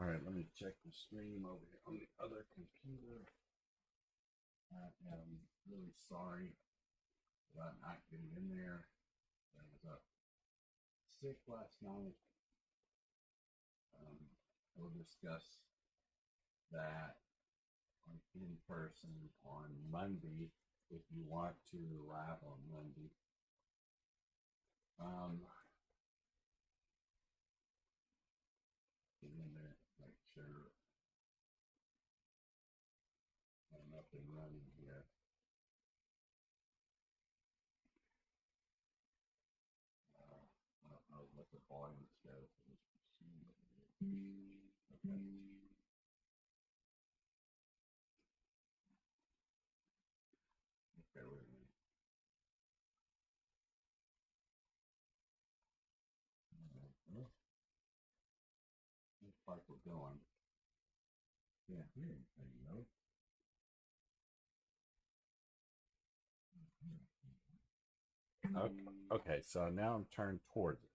All right, let me check the stream over here on the other computer. I am really sorry about not getting in there. I was up sick last night. We'll discuss that in person on Monday if you want to live on Monday. Get in there, make sure I'm up and running here. I don't know what the volume goes for this machine. Okay. Okay, wait a minute. Looks like we're going. Yeah, here you go. Okay, so now I'm turned towards it.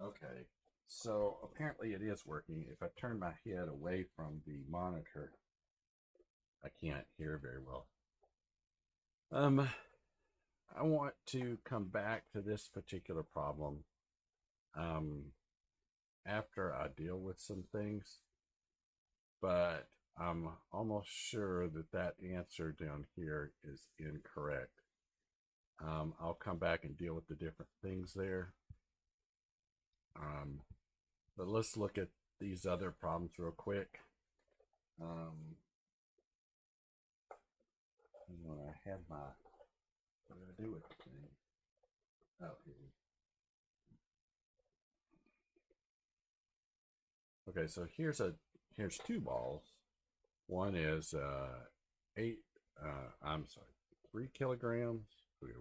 Okay, so apparently it is working. If I turn my head away from the monitor, I can't hear very well. I want to come back to this particular problem after I deal with some things, but I'm almost sure that that answer down here is incorrect. I'll come back and deal with the different things there. But let's look at these other problems real quick. When I had my, what did I do with the thing? Oh, here. Okay, so here's two balls. One is 3 kilograms. Wait.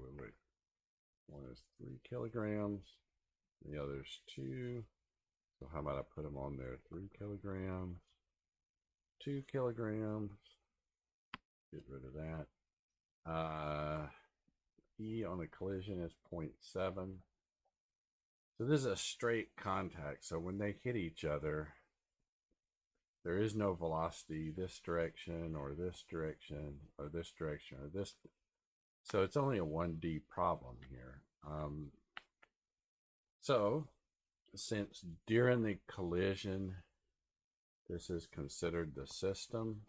One is 3 kilograms. The other's 2. So how about I put them on there? 3 kilograms, 2 kilograms. Get rid of that. E on the collision is 0.7. So this is a straight contact. So when they hit each other, there is no velocity this direction or this direction or this direction or this. So it's only a 1D problem here. So since during the collision, this is considered the system,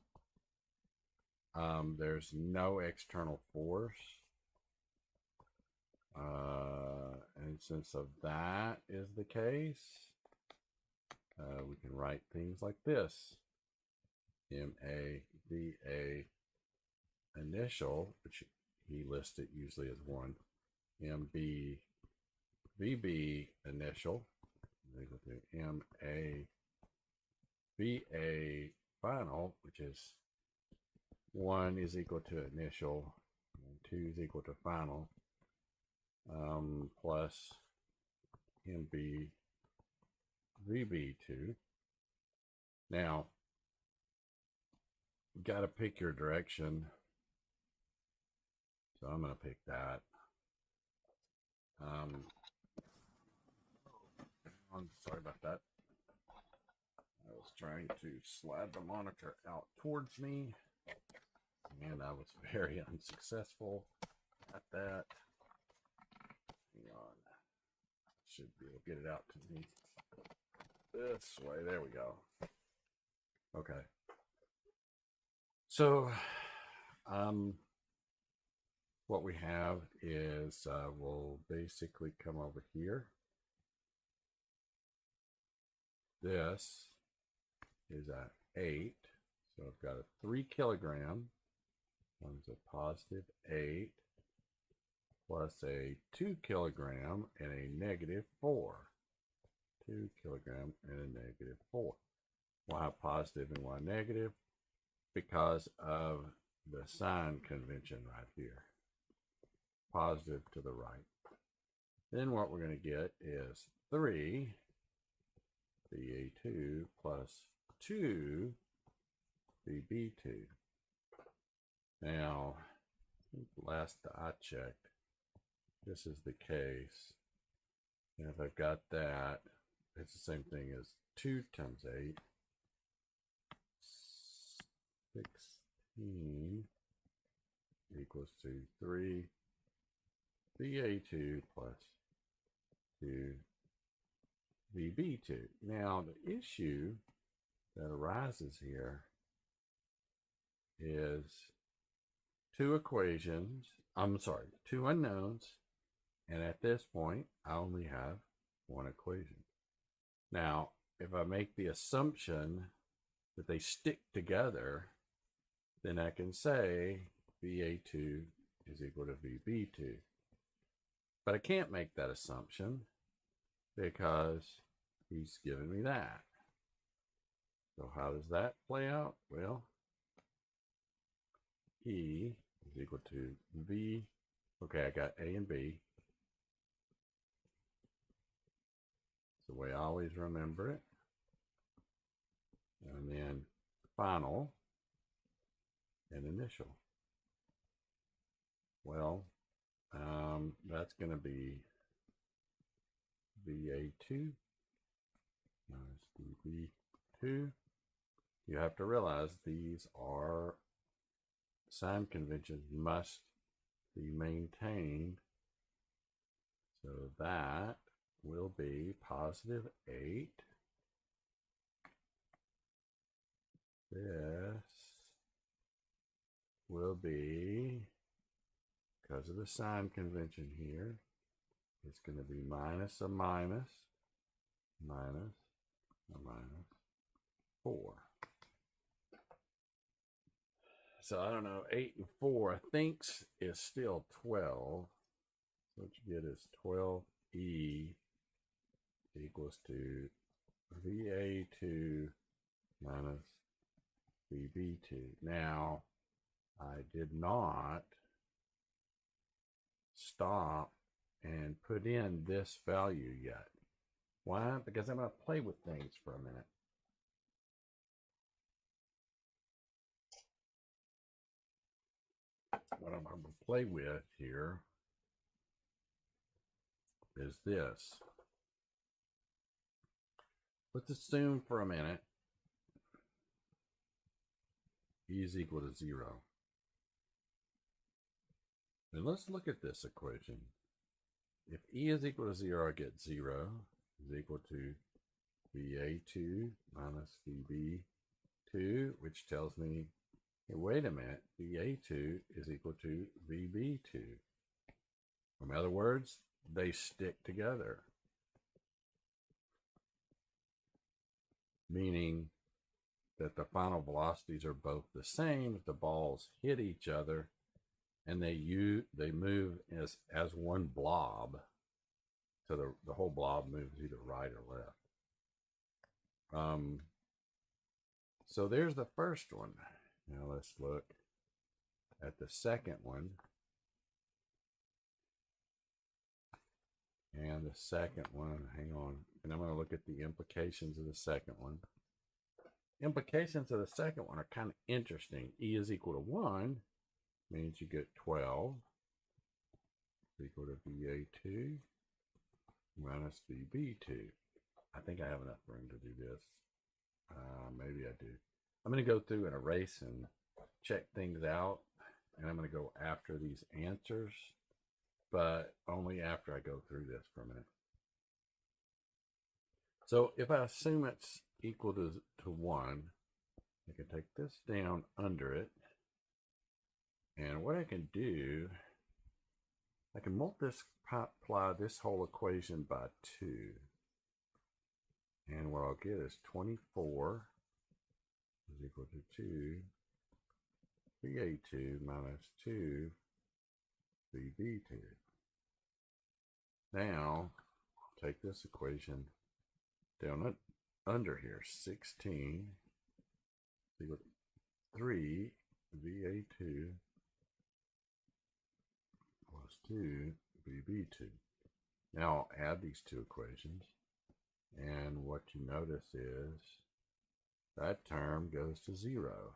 there's no external force. And since of that is the case, we can write things like this. MA-VA initial, which he listed usually as 1. MB-VB initial, equal to MA-VA final, which is 1 is equal to initial, and 2 is equal to final, plus MB VB2. Now, you got to pick your direction. So I'm going to pick that. I'm sorry about that. I was trying to slide the monitor out towards me, and I was very unsuccessful at that. Hang on. Should be able to get it out to me this way. There we go. Okay. So, what we have is we'll basically come over here. This is at 8. So I've got a 3 kilogram. One's a positive 8 plus a 2 kilogram and a negative 4. 2 kilogram and a negative 4. Why positive and why negative? Because of the sign convention right here. Positive to the right. Then what we're going to get is 3 BA2 plus 2 BB2. Now, Last I checked, this is the case. And if I've got that, it's the same thing as 2 times 8. 16 equals to 3 VA2 plus 2 VB2. Now, the issue that arises here is two unknowns, and at this point, I only have one equation. Now, if I make the assumption that they stick together, then I can say VA2 is equal to VB2. But I can't make that assumption because he's given me that. So how does that play out? Well, E is equal to V. Okay, I got A and B. It's the way I always remember it. And then final and initial. Well, that's going to be VA2 minus VB2. You have to realize these are sign conventions must be maintained. So that will be positive 8. This will be, because of the sign convention here, it's going to be minus a minus, minus a minus 4. So I don't know, 8 and 4, I think is still 12. So what you get is 12E equals to VA2 minus VB2. Now, I did not stop and put in this value yet. Why? Because I'm going to play with things for a minute. What I'm going to play with here is this. Let's assume for a minute E is equal to 0. And let's look at this equation. If E is equal to 0, I get 0 is equal to VA2 minus VB2, which tells me, hey, wait a minute, VA2 is equal to VB2. In other words, they stick together. Meaning that the final velocities are both the same. The balls hit each other, and they move as one blob. So the whole blob moves either right or left. So there's the first one. Now let's look at the second one. And the second one, hang on, and I'm going to look at the implications of the second one. Implications of the second one are kind of interesting. E is equal to 1 means you get 12 equal to VA2 minus VB2. I think I have enough room to do this. Maybe I do. I'm going to go through and erase and check things out, and I'm going to go after these answers, but only after I go through this for a minute. So if I assume it's equal to 1, I can take this down under it, and what I can do, I can multiply this whole equation by 2, and what I'll get is 24 is equal to 2 VA2 minus 2 VB2. Now, take this equation down under here, 16 equal to 3 VA2 plus 2 VB2. Now I'll add these two equations, and what you notice is that term goes to 0.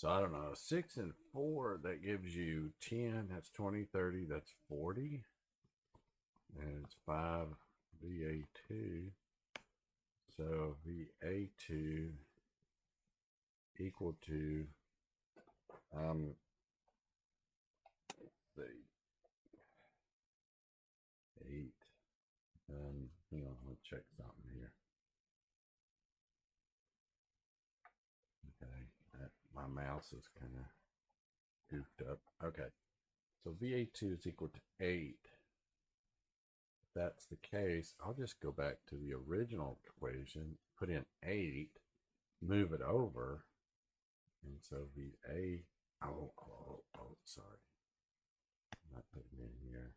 So I don't know, 6 and 4, that gives you 10, that's 20, 30, that's 40. And it's 5 VA2. So VA2 equal to, let's see, 8. Hang on, let me check something here. Okay, my mouse is kind of goofed up. Okay, so VA2 is equal to 8. If that's the case, I'll just go back to the original equation, put in 8, move it over, and so VA, oh, sorry. I'm not putting it in here.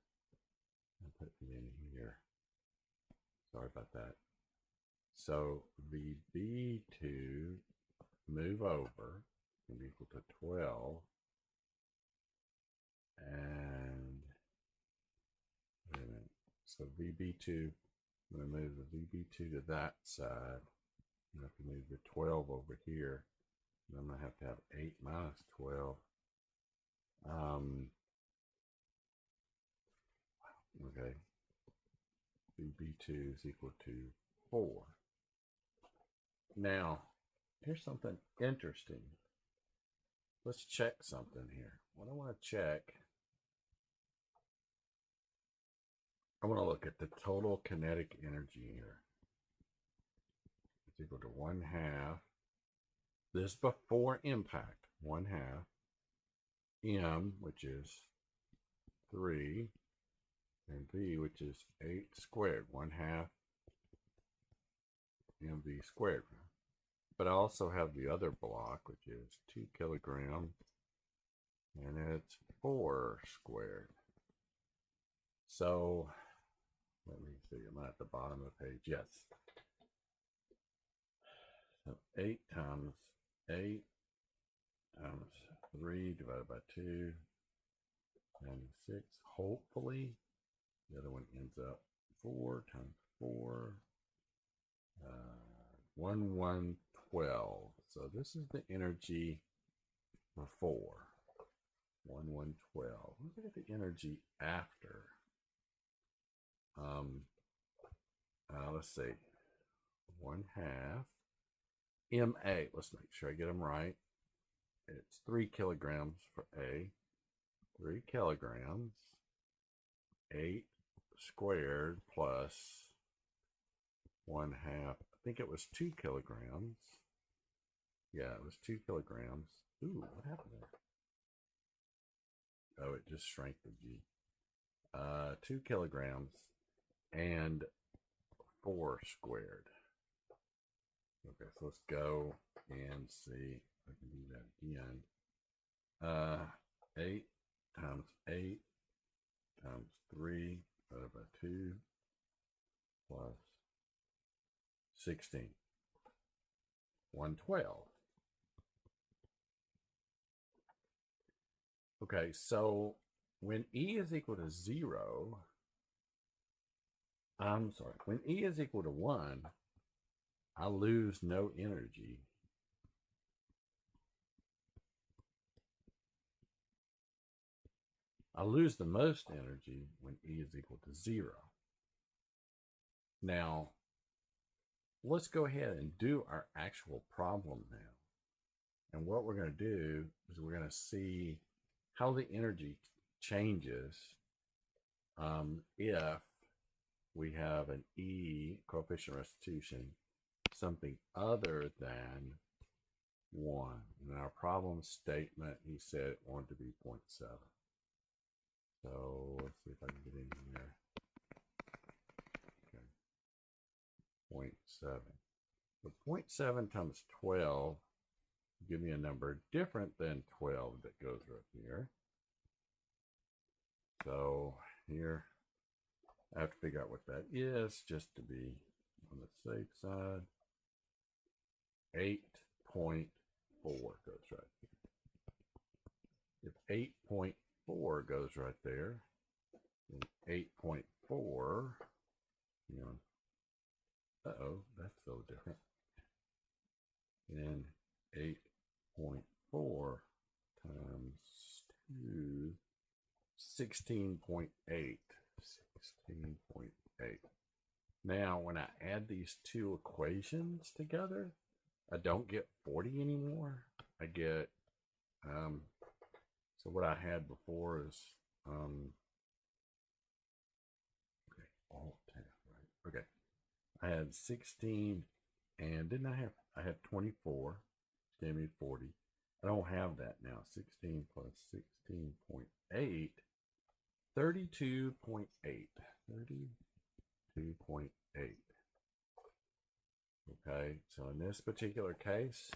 I'm putting it in here. Sorry about that. So VB2 move over can be equal to 12. And wait a minute. So VB2, I'm going to move the VB2 to that side. I'm going to have to move the 12 over here. And I'm going to have 8 minus 12. Okay. VB2 is equal to 4. Now, here's something interesting. Let's check something here. What I want to check, I want to look at the total kinetic energy here. It's equal to 1/2. This before impact, 1/2 m, which is 3, and v, which is 8 squared, 1/2 mv squared. But I also have the other block, which is 2 kilograms, and it's 4 squared. So let me see, I'm at the bottom of the page. Yes. So 8 times 8 times 3 divided by 2 times 6. Hopefully, the other one ends up 4 times 4. 1112. So this is the energy before. 1112. Let's look at the energy after. Let's see. 1/2 MA. Let's make sure I get them right. It's 3 kilograms for A. 3 kilograms. 8 squared plus 1/2. I think it was 2 kilograms. Yeah, it was 2 kilograms. Ooh, what happened there? Oh, it just shrank the G. 2 kilograms and 4 squared. Okay, so let's go and see if I can do that again. 8 times 8 times 3 divided by 2 plus 16. 112. Okay, so when E is equal to 0, when E is equal to 1, I lose no energy. I lose the most energy when E is equal to 0. Now, let's go ahead and do our actual problem now. And what we're going to do is we're going to see how the energy changes if we have an E, coefficient of restitution, something other than 1. In our problem statement, he said it wanted to be 0.7. So let's see if I can get in here. Okay. 0.7. So 0.7 times 12 give me a number different than 12 that goes right here. So here I have to figure out what that is just to be on the safe side. 8.4 goes right here. If 8.4 goes right there, then 8.4, you know, uh-oh, that's so different. And 8.4 4 times 2, 16.8. 16.8. Now, when I add these two equations together, I don't get 40 anymore. I get, so what I had before is, okay, alt tab, right? Okay. I had 16, and didn't I had 24, which gave me 40. I don't have that now. 16 plus 16.8, 32.8. 32.8. Okay, so in this particular case,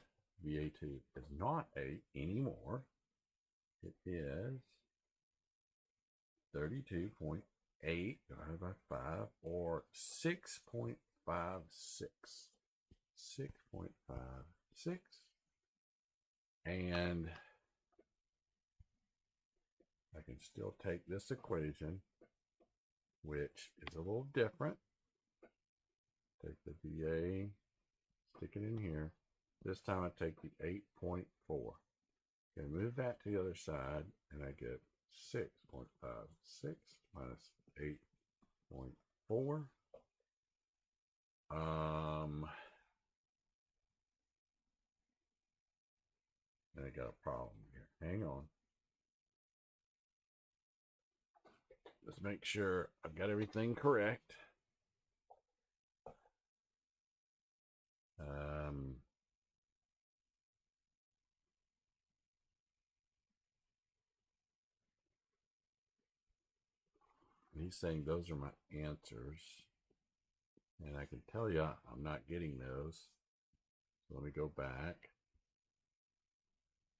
VA2 is not 8 anymore. It is 32.8 divided by 5, or 6.56. 6.56. And I can still take this equation, which is a little different. Take the VA, stick it in here. This time I take the 8.4. Okay, move that to the other side, and I get 6.56 minus 8.4. And I got a problem here. Hang on. Let's make sure I've got everything correct. He's saying those are my answers. And I can tell you I'm not getting those. So let me go back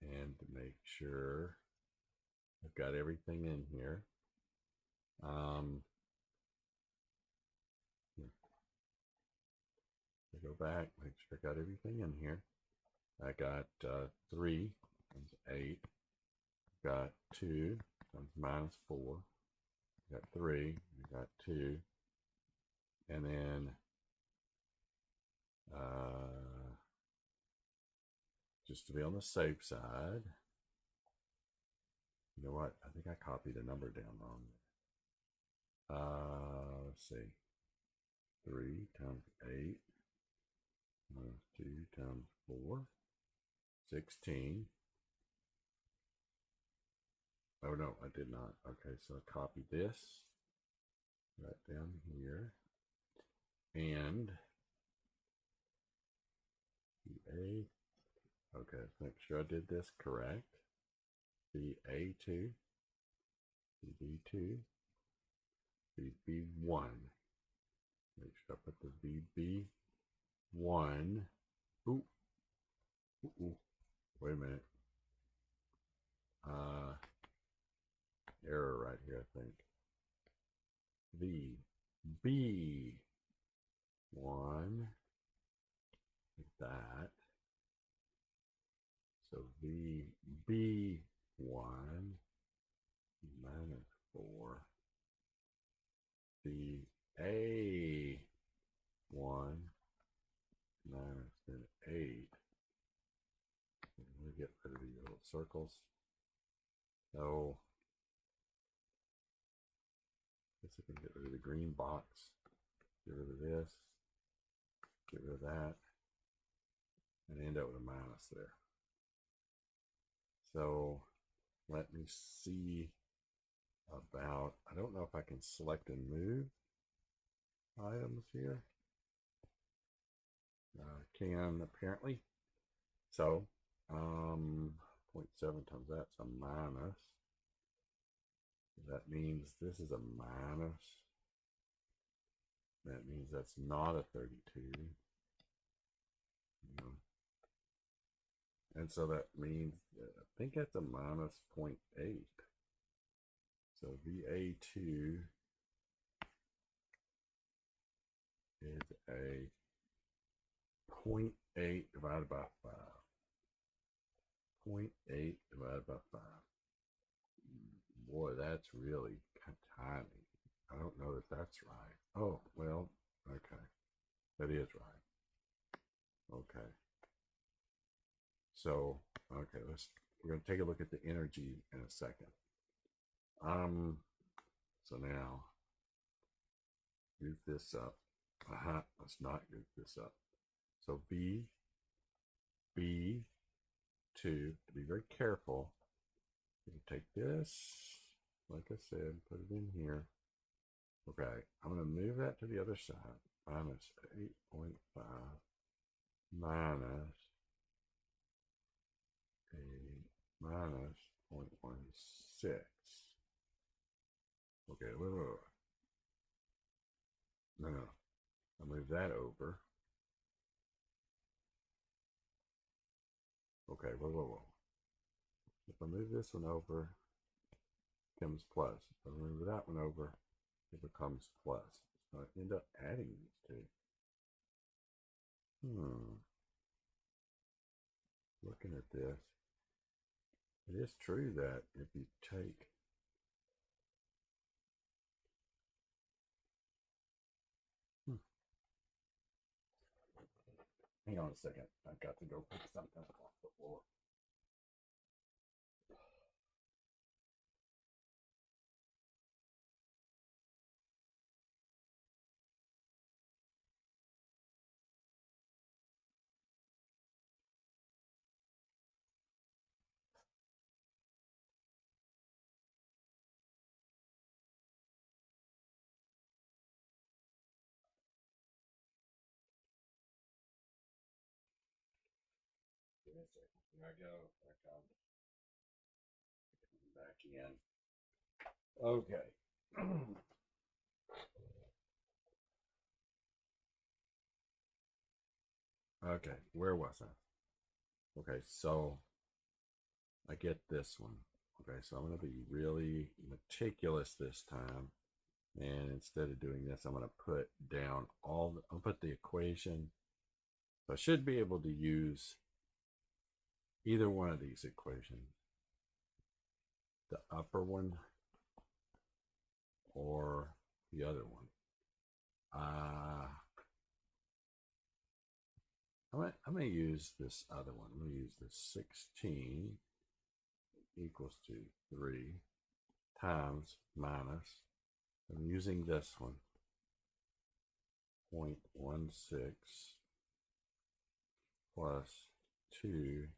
and make sure I've got everything in here. I go back, make sure I got everything in here. I got 3 times 8. Got 2 times minus 4. Got 3. Got 2. And then just to be on the safe side, you know what? I think I copied a number down wrong. Let's see. 3 times 8 minus 2 times 4. 16. Oh no, I did not. Okay, so I copy this right down here. And VA. Okay, let's make sure I did this correct. VA2, VB2, VB1. Make sure I put the VB1. Ooh. Wait a minute. Error right here, I think. VB1. Like that. So VB1 minus 4. VA1 minus then 8. Let me get rid of these little circles. So I guess I can get rid of the green box. Get rid of this. Get rid of that. And end up with a minus there. So let me see about, I don't know if I can select and move items here. Can apparently. So 0.7 times that's a minus. That means this is a minus. That means that's not a 32. And so that means, I think that's a minus 0.8. So VA2 is a 0.8 divided by 5. 0.8 divided by 5. Boy, that's really tiny. I don't know if that's right. Oh, well, okay. That is right. Okay. So, okay, we're going to take a look at the energy in a second. So now, goof this up. Let's not goof this up. So B2, to be very careful, you take this, like I said, put it in here. Okay, I'm going to move that to the other side. Minus 8.5 minus a minus 0.16. Okay, wait. No. I'll move that over. Okay, whoa. If I move this one over, it becomes plus. If I move that one over, it becomes plus. So I end up adding these two. Looking at this, it is true that if you take hang on a second, I've got to go pick something up off the floor. Give me a second. Here I go. Back in. Okay. Okay, where was I? Okay, so I get this one. Okay, so I'm going to be really meticulous this time. And instead of doing this, I'm going to put down I'll put the equation. So I should be able to use either one of these equations. The upper one or the other one. I'm going to use this other one. I'm going to use this 16 equals to 3 times minus. I'm using this one, 0.16 plus 2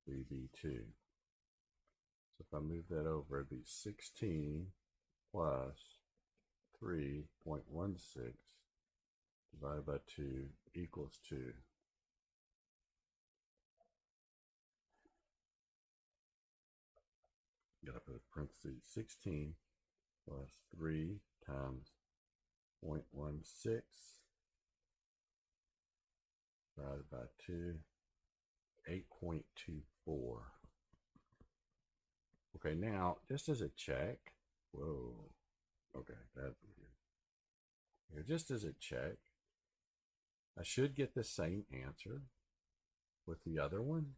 VB2. So if I move that over, it'd be 16 plus 3.16 divided by 2 equals 2. Got to put a parentheses, 16 plus 3 times 0.16 divided by 2, 8.24. Okay, now, just as a check, okay, that's weird. Here, just as a check, I should get the same answer with the other one.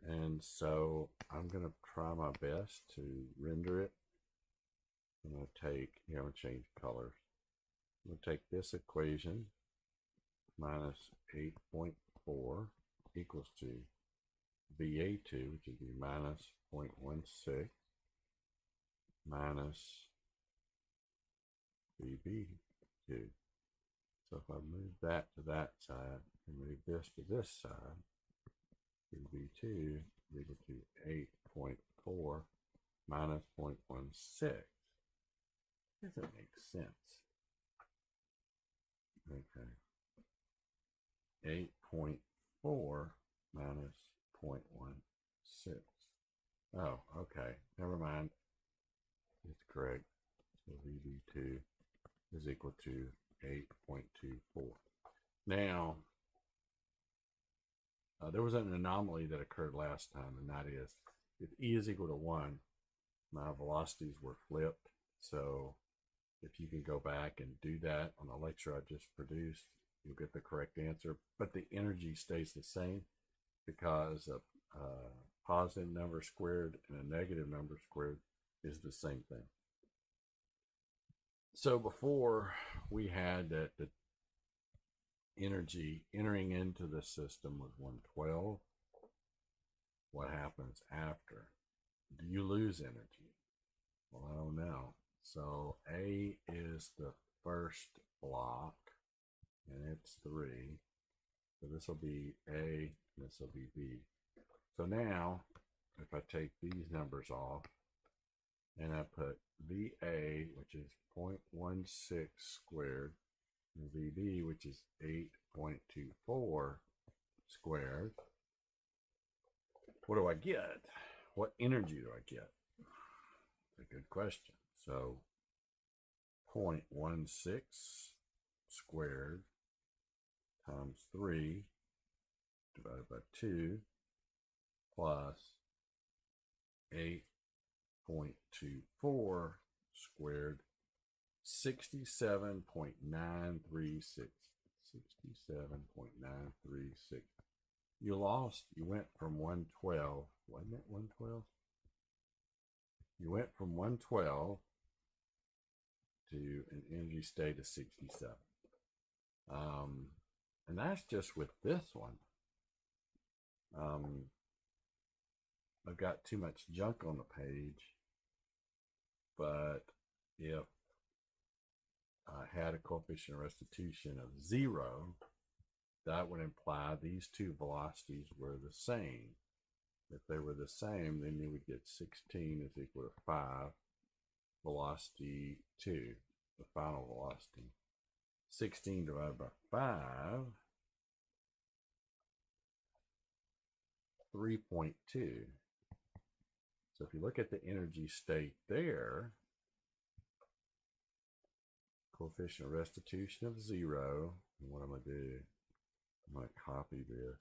And so I'm going to try my best to render it. I'm going to change colors. I'm going to take this equation, minus 8.4 equals to VA2, which would be minus 0.16 minus VB2. So if I move that to that side and move this to this side, VB2 equal to 8.4 minus 0.16. Doesn't make sense. Okay. 8.4 minus 0.16. Oh, okay. Never mind. It's correct. So VB2 is equal to 8.24. Now, there was an anomaly that occurred last time, and that is if E is equal to 1, my velocities were flipped. So if you can go back and do that on the lecture I just produced, you'll get the correct answer. But the energy stays the same because a positive number squared and a negative number squared is the same thing. So before we had that the energy entering into the system was 112, happens after? Do you lose energy? Well, I don't know. So A is the first block, and it's 3. So this will be A, and this will be B. So now, if I take these numbers off, and I put VA, which is 0.16 squared, and VB, which is 8.24 squared, what do I get? What energy do I get? It's a good question. So 0.16 squared times 3 divided by 2 plus 8.24 squared, 67.936. 67.936. You lost. You went from 112. Wasn't it 112? You went from 112 to an energy state of 67. And that's just with this one. I've got too much junk on the page, but if I had a coefficient of restitution of 0, that would imply these two velocities were the same. If they were the same, then you would get 16 is equal to 5, velocity 2, the final velocity. 16 divided by 5, 3.2. So if you look at the energy state there, coefficient of restitution of 0, and what I'm going to do, I'm going to copy this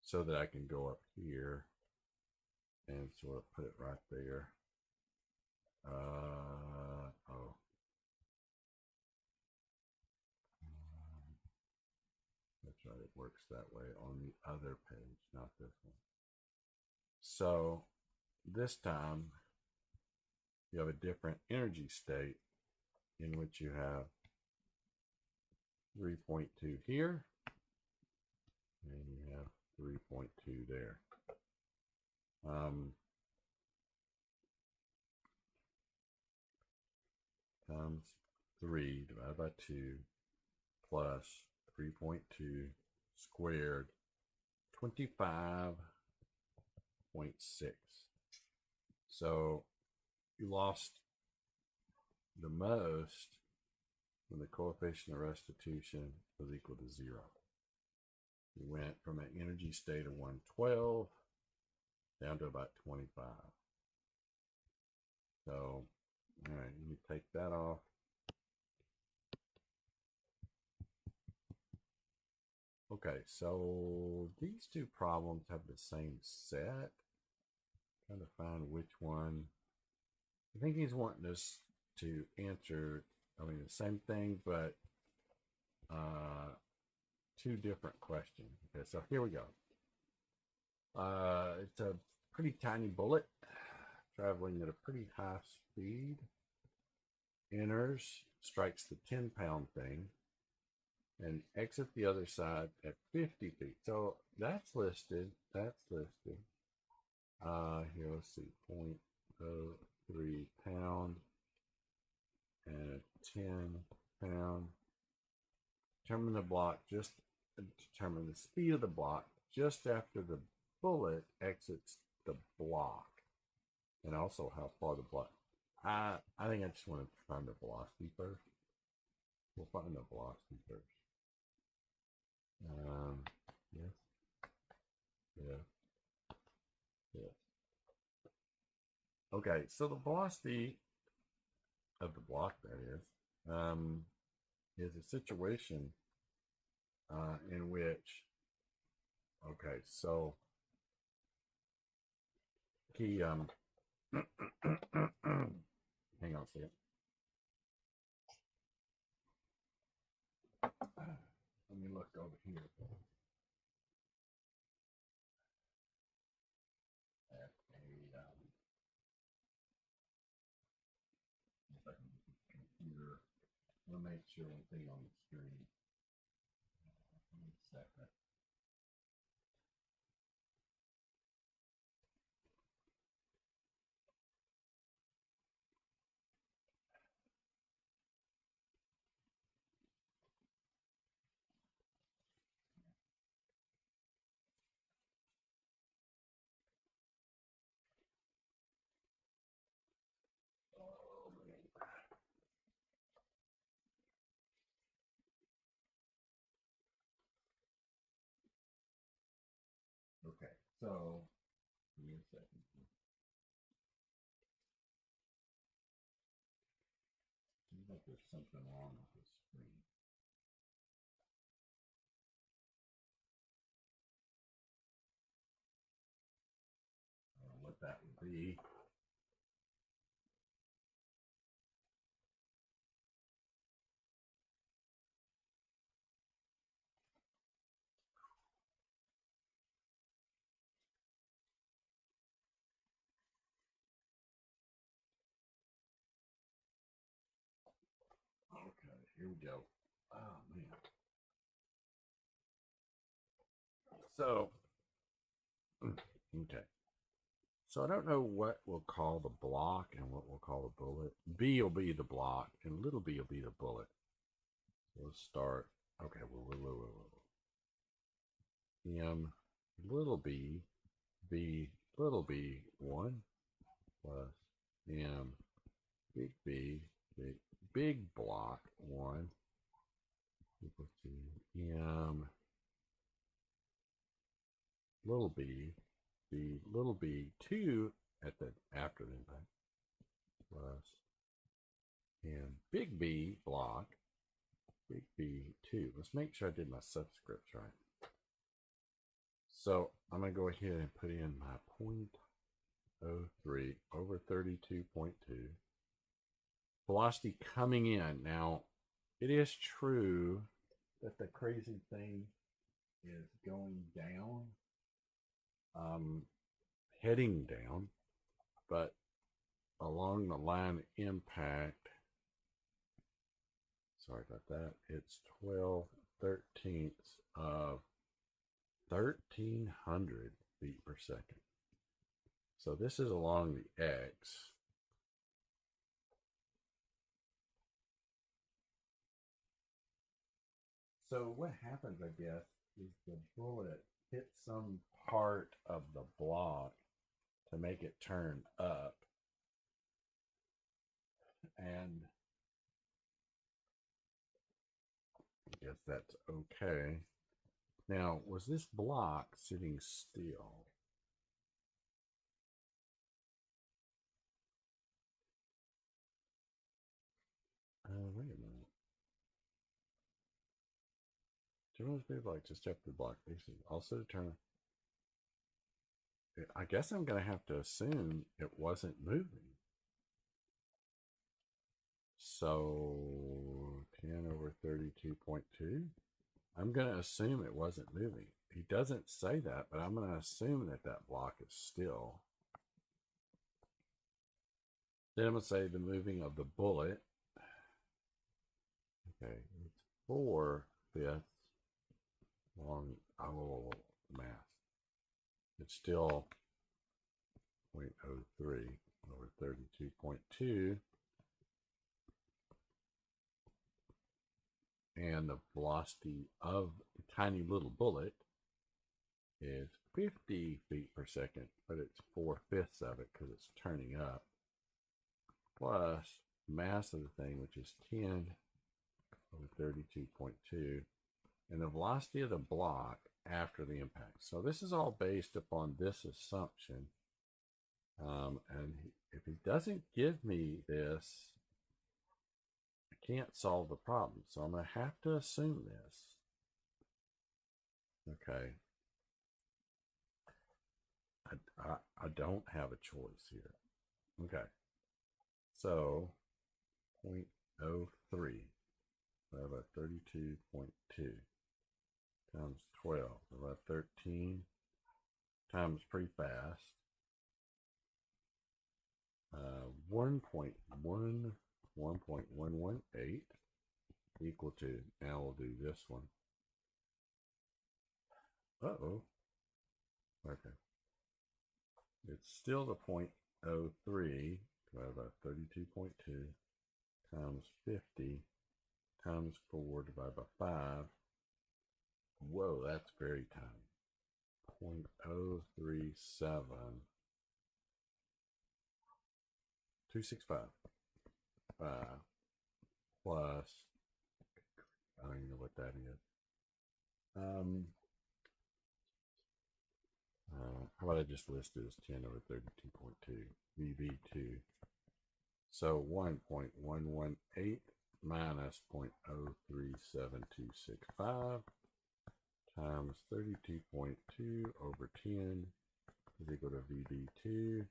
so that I can go up here and sort of put it right there. That's right, it works that way on the other page, not this one. So this time you have a different energy state in which you have 3.2 here, and you have 3.2 there. Times 3 divided by 2 plus 3.2 squared, 25.6. So you lost the most when the coefficient of restitution was equal to 0. You went from an energy state of 112 down to about 25. So, all right, you take that off. Okay, so these two problems have the same set. Trying to find which one. I think he's wanting us to answer, the same thing, but two different questions. Okay, so here we go. It's a pretty tiny bullet traveling at a pretty high speed. Enters, strikes the 10-pound thing, and exit the other side at 50 feet. So that's listed. Here, let's see, 0.03 pound and a 10-pound. Determine the speed of the block just after the bullet exits the block, and also how far the block. I think I just want to find the velocity first. We'll find the velocity first. Yes. Okay, so the velocity of the block, that is a situation in which, okay, so he hang on a second. Let me look over here. At a computer. We'll make sure one thing on the screen. One second. So, give me a second. Seems like there's something wrong with this screen. I don't know what that would be. Okay, here we go. Oh man. So, okay. So I don't know what we'll call the block and what we'll call the bullet. B will be the block and little b will be the bullet. We'll start. Okay, M little b, b little b 1 plus M big B, big block 1 equal to M little b, little b 2 at the after the impact plus M big B block, big B 2. Let's make sure I did my subscripts right. So I'm going to go ahead and put in my 0.03 over 32.2. Velocity coming in. Now, it is true that the crazy thing is going down, heading down, but along the line of impact, sorry about that, it's 12/13 of 1,300 feet per second. So this is along the X. So what happens, I guess, is the bullet hits some part of the block to make it turn up. And I guess that's okay. Now, was this block sitting still? Wait a minute. Generally, people like to step the block. Also determine. I guess I'm going to have to assume it wasn't moving. So 10 over 32.2. I'm going to assume it wasn't moving. He doesn't say that, but I'm going to assume that that block is still. Then I'm going to say the moving of the bullet. Okay, it's 4/5 along mass. It's still 0.03 over 32.2. And the velocity of the tiny little bullet is 50 feet per second, but it's 4/5 of it because it's turning up, plus mass of the thing, which is 10 over 32.2, and the velocity of the block after the impact. So this is all based upon this assumption. And if he doesn't give me this, I can't solve the problem. So I'm going to have to assume this. Okay. I don't have a choice here. Okay. So 0.03 divided by 32.2 times 12 divided by 13 times pretty fast. 1.118 equal to, now we'll do this one. Uh-oh. Okay. It's still the 0.03 divided by 32.2 times 50 times 4 divided by 5. Whoa, that's very tiny. 0.037. 265 plus, I don't even know what that is. how about I just list it as 10 over 32.2, VB2. So 1.118 minus 0.037265 times 32.2 over 10 is equal to VB2.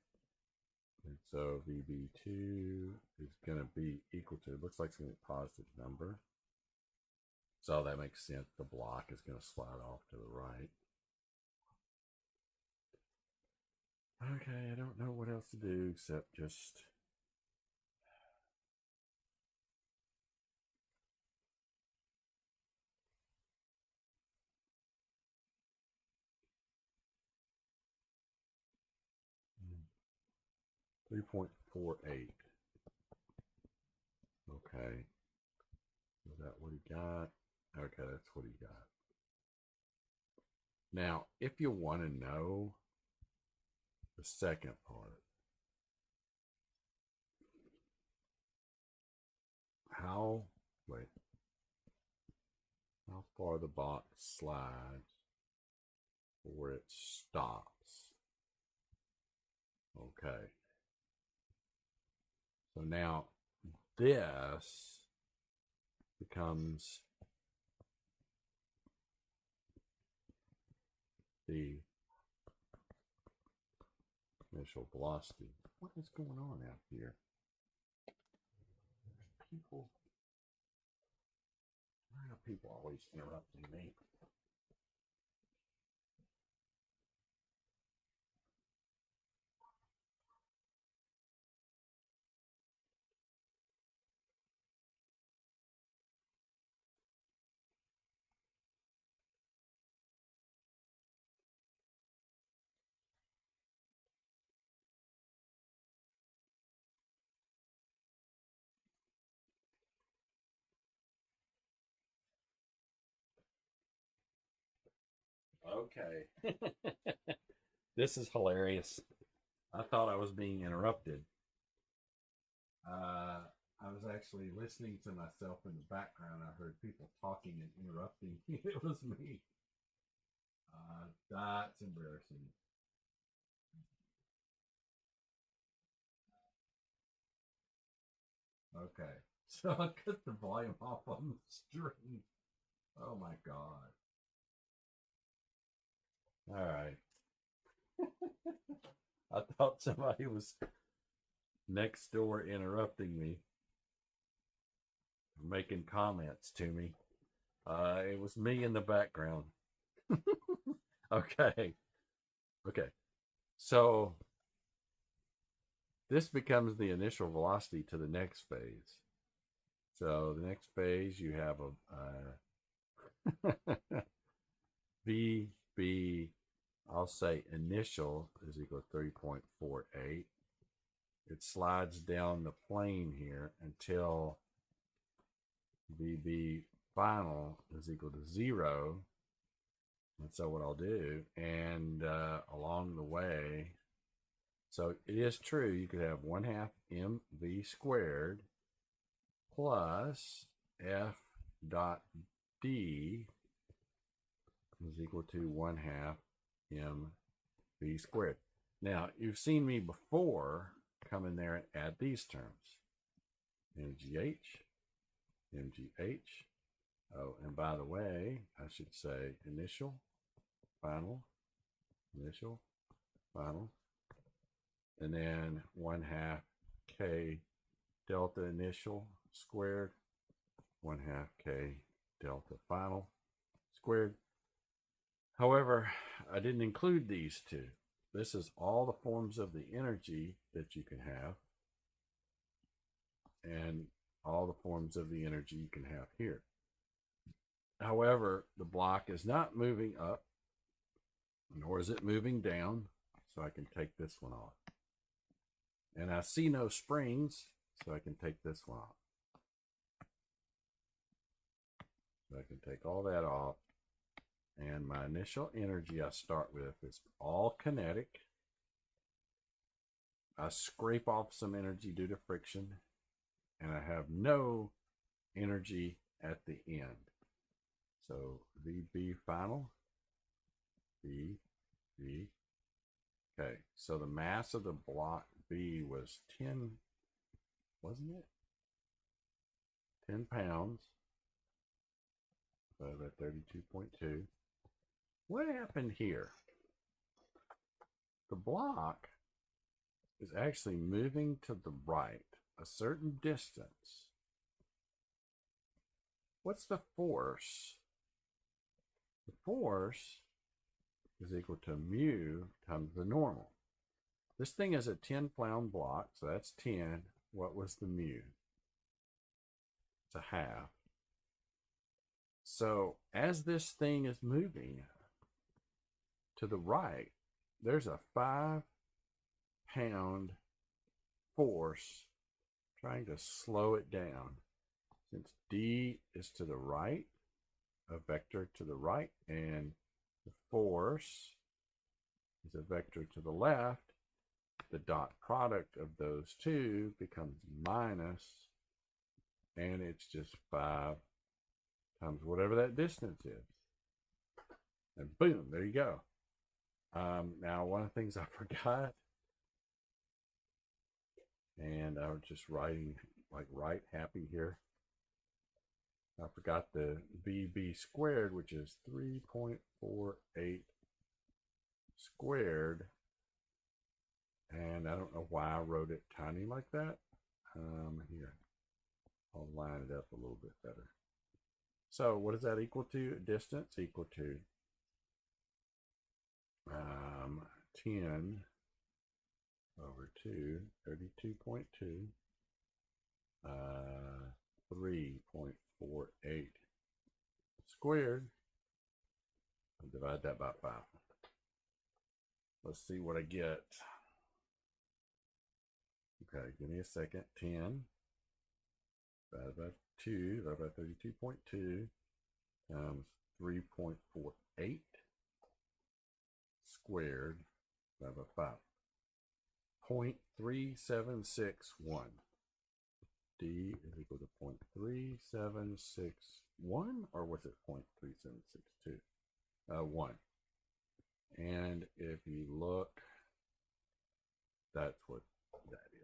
And so VB2 is going to be equal to, it looks like it's going to be a positive number. So that makes sense. The block is going to slide off to the right. Okay, I don't know what else to do except just 3.48. Okay. Is that what he got? Okay, that's what he got. Now, if you want to know the second part, how far the box slides where it stops. Okay. So now this becomes the initial velocity. What is going on out here? There's people. Why are people always interrupting me? Okay. This is hilarious. I thought I was being interrupted. I was actually listening to myself in the background. I heard people talking and interrupting. It was me. That's embarrassing. Okay. So I cut the volume off on the string. Oh my God. All right. I thought somebody was next door interrupting me, making comments to me. It was me in the background. Okay. Okay. So this becomes the initial velocity to the next phase. So the next phase, you have a VB, I'll say initial is equal to 3.48. It slides down the plane here until VB final is equal to 0. And so what I'll do, and along the way, so it is true, you could have 1/2 mv squared plus f dot d is equal to 1/2 mv squared. Now, you've seen me before come in there and add these terms. mgh, mgh. Oh, and by the way, I should say initial, final, and then 1/2 k delta initial squared, 1/2 k delta final squared. However, I didn't include these two. This is all the forms of the energy that you can have, and all the forms of the energy you can have here. However, the block is not moving up, nor is it moving down, so I can take this one off. And I see no springs, so I can take this one off. So I can take all that off. And my initial energy I start with is all kinetic. I scrape off some energy due to friction, and I have no energy at the end. So VB final, VB Okay, so the mass of the block B was 10, wasn't it? 10 pounds divided by 32.2. What happened here? The block is actually moving to the right a certain distance. What's the force? The force is equal to mu times the normal. This thing is a 10-pound block, so that's 10. What was the mu? It's a half. So as this thing is moving to the right, there's a 5-pound force trying to slow it down. Since D is to the right, a vector to the right, and the force is a vector to the left, the dot product of those two becomes minus, and it's just 5 times whatever that distance is. And boom, there you go. Now, one of the things I forgot, and I was just writing, like, right happy here. I forgot the VB squared, which is 3.48 squared. And I don't know why I wrote it tiny like that. Here, I'll line it up a little bit better. So what does that equal to? Distance equal to 10 over 2, 32.2, 3.48 squared. I'll divide that by 5. Let's see what I get. Okay, give me a second. 10 divided by 2 divided by 32.2 times 3.48 squared divided by 5. 0.3761. D is equal to 0.3761, or was it 0.3762? 1. And if you look, that's what that is.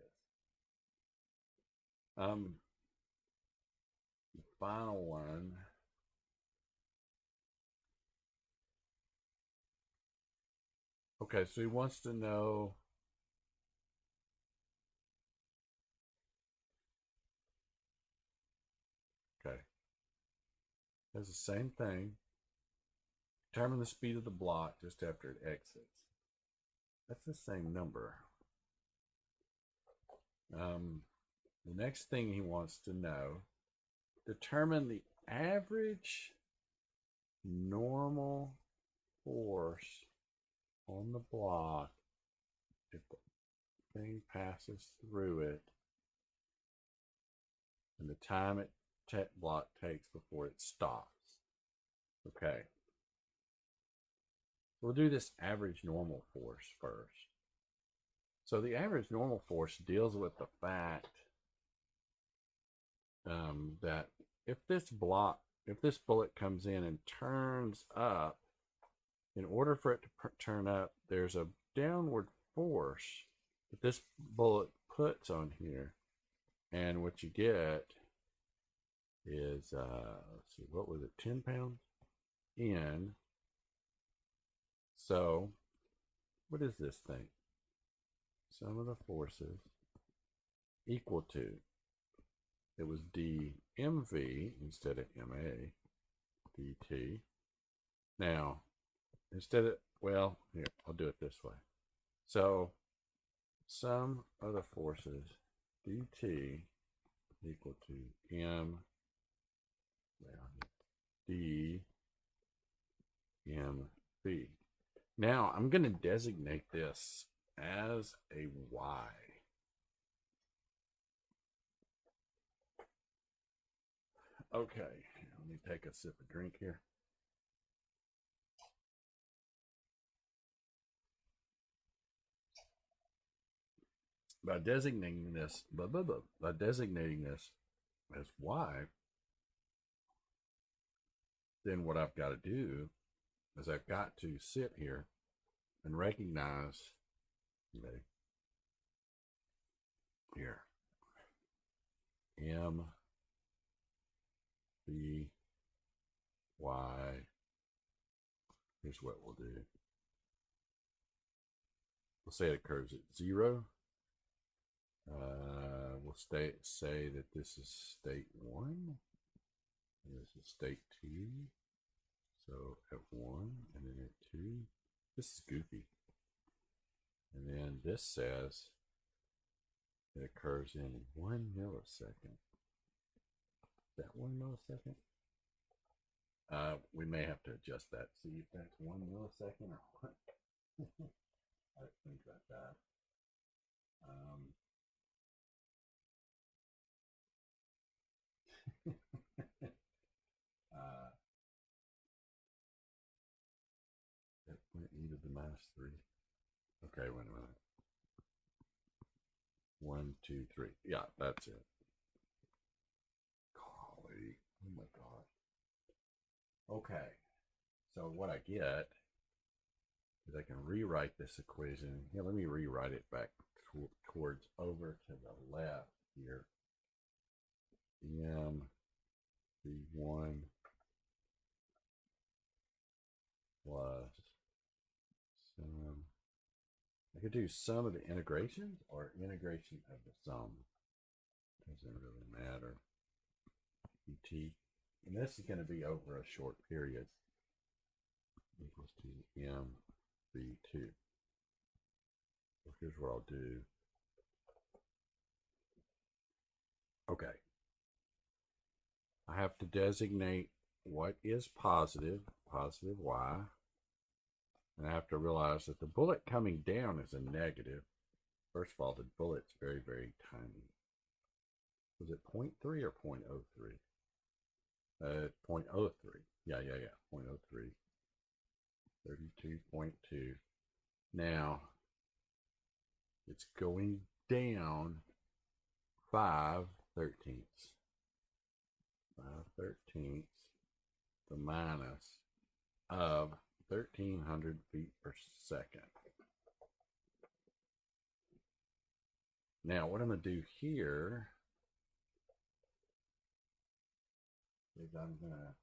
The final one. Okay, so he wants to know does the same thing. Determine the speed of the block just after it exits. That's the same number. The next thing he wants to know, determine the average normal force on the block if the thing passes through it and the time it block takes before it stops. Okay. We'll do this average normal force first. So the average normal force deals with the fact that if this bullet comes in and turns up, in order for it to turn up, there's a downward force that this bullet puts on here. And what you get is, let's see, what was it, 10 pounds in. So what is this thing? Sum of the forces equal to, it was dmv instead of ma dt. Now, instead of, well, here, I'll do it this way. So sum of the forces dt equal to m d mv. Now I'm going to designate this as a y. Okay, let me take a sip of drink here. By designating this as y, then what I've got to do is I've got to sit here and recognize Okay. Here. M B Y. Here's what we'll do. We'll say it occurs at 0. We'll say that this is state 1. This is state 2. So at 1 and then at 2. This is goofy. And then this says it occurs in 1 millisecond. Is that 1 millisecond? We may have to adjust that. See if that's 1 millisecond or what. I think about that. E to the -3. Okay, wait a minute. 1, 2, 3. Yeah, that's it. Golly. Oh my God. Okay. So what I get is I can rewrite this equation. Here, let me rewrite it back towards over to the left here. M B1 plus sum. I could do sum of the integrations or integration of the sum. Doesn't really matter. Et. And this is going to be over a short period. Equals to MB2. So here's what I'll do. Okay. I have to designate what is positive y. And I have to realize that the bullet coming down is a negative. First of all, the bullet's very, very tiny. Was it 0.3 or 0.03? 0.03. Yeah. 0.03. 32.2. Now, it's going down 5/13. 5/13 the minus of 1,300 feet per second. Now, what I'm going to do here is I'm going to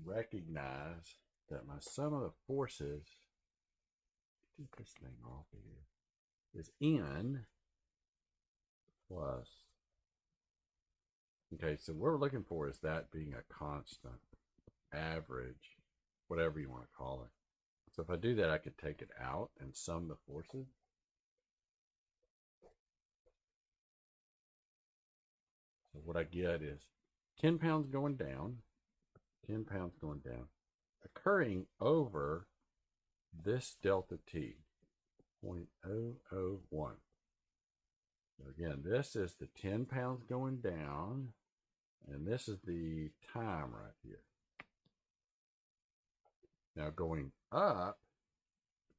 recognize that my sum of the forces, get this thing off of here, is N plus. Okay, so what we're looking for is that being a constant, average, whatever you want to call it. So if I do that, I could take it out and sum the forces. So what I get is 10 pounds going down, 10 pounds going down, occurring over this delta T, 0.001. So again, this is the 10 pounds going down, and this is the time right here. Now going up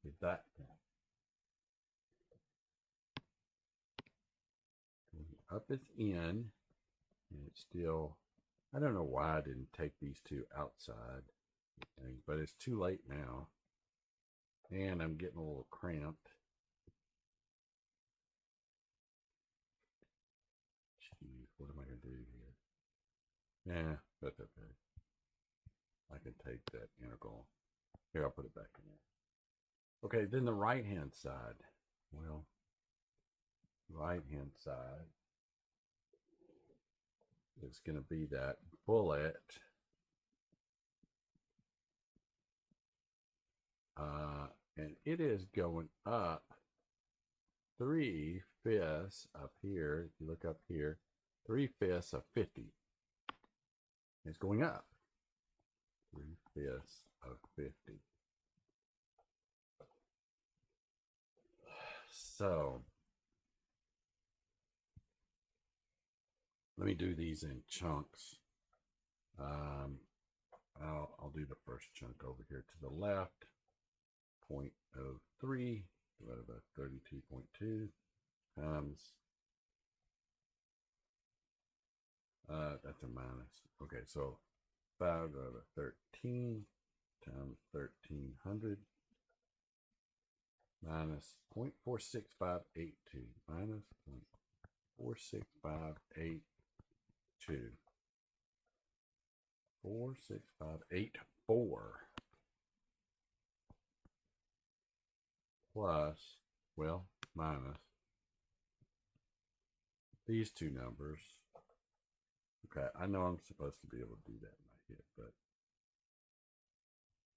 is that time. Going up is N, and it's still, I don't know why I didn't take these two outside, but it's too late now. And I'm getting a little cramped. Jeez, what am I going to do here? Yeah, that's okay. I can take that integral. Here, I'll put it back in there. Okay, then the right-hand side. Well, right-hand side is going to be that bullet. And it is going up 3/5 up here. If you look up here, 3/5 of 50. It's going up 3/5 of 50. So let me do these in chunks. I'll do the first chunk over here to the left. 0.03 divided by 32.2 times, that's a minus. Okay, so 5 divided by 13 times 1,300 minus 0.46582 minus 0.46582 46584 plus, well, minus these two numbers. Okay, I know I'm supposed to be able to do that in my head, but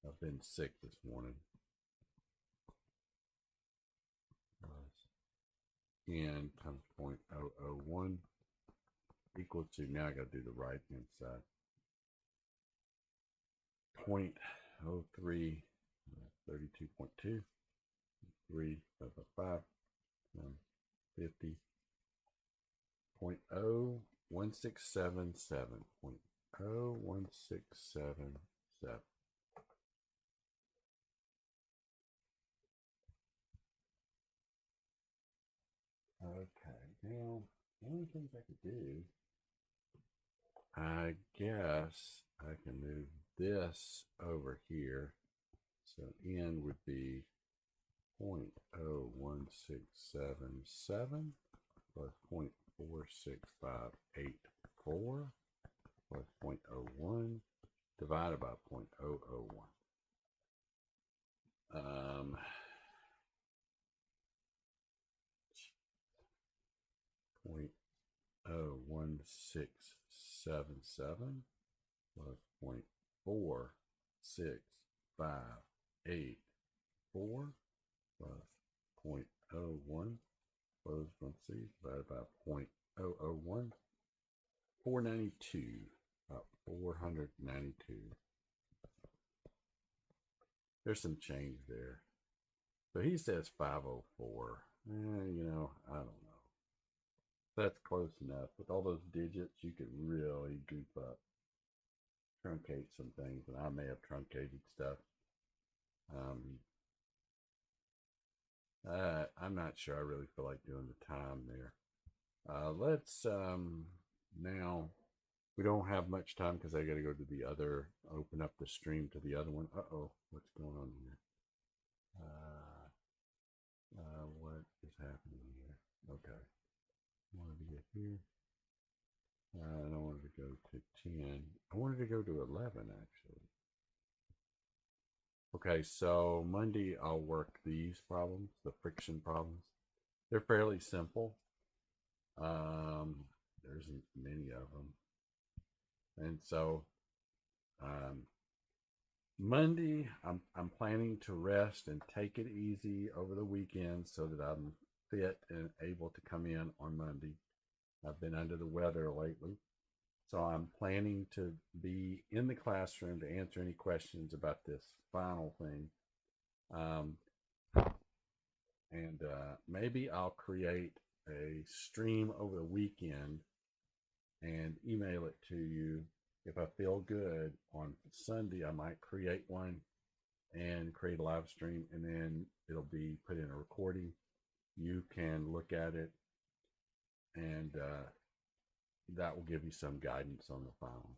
I've been sick this morning. N times 0.001 equal to, now I got to do the right hand side, 0.03, 32.2, 3, 5, 50, 0.01677, 0.01677. Okay, now one of the things I could do, I guess I can move this over here. So N would be 0.01677 plus 0.46584 plus 0.01 divided by 0.001. 0.01677 plus 0.46584 plus 0.01 close parentheses divided by 0.001, 492, about 492. There's some change there. So he says 504. You know, I don't know. That's close enough. With all those digits, you could really goof up, truncate some things, and I may have truncated stuff. I'm not sure I really feel like doing the time there. Let's now, we don't have much time because I got to go to the other, open up the stream to the other one. Uh-oh, what's going on here? What is happening here? Okay. I wanted to get here. I don't want to go to 10. I wanted to go to 11 actually. Okay, so Monday I'll work these problems, the friction problems. They're fairly simple. There's many of them. And so Monday I'm planning to rest and take it easy over the weekend so that I'm fit and able to come in on Monday. I've been under the weather lately. So I'm planning to be in the classroom to answer any questions about this final thing. Maybe I'll create a stream over the weekend and email it to you. If I feel good on Sunday, I might create one and create a live stream, and then it'll be put in a recording. You can look at it, and that will give you some guidance on the final.